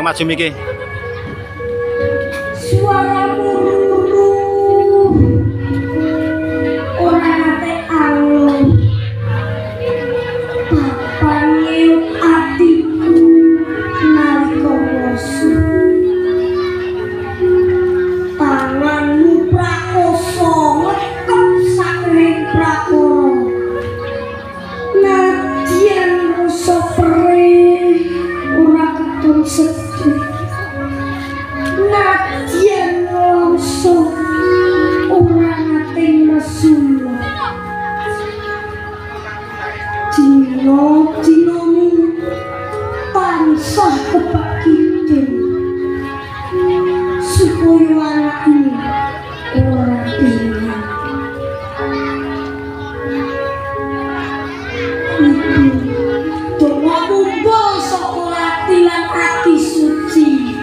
bareng maju miki. Suaramu ora nate alon. Bapane atiku nalika wosu. Tanganmu prakoso ngekep saking prakara. Nadyan rasa perih ora ketun sedih. Nadyan rasa ora nate nesu. Dino-dinomu tansah kebagian supaya anakmu ora tinggal. Ibu donga mumbul saka ati lan ati suci.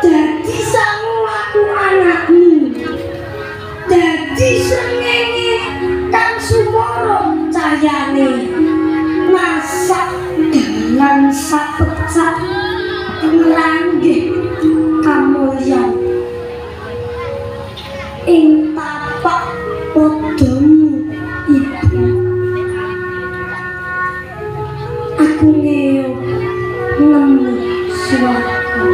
Dadi sangu anakmu. Dadi srengenge kang sumara cahayane. Masak dalan sapecak ngelanggih kamulyan ing tapak podomu ibu. Aku ngeo nemu swarga.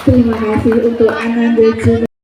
Terima kasih untuk Ananda Juni.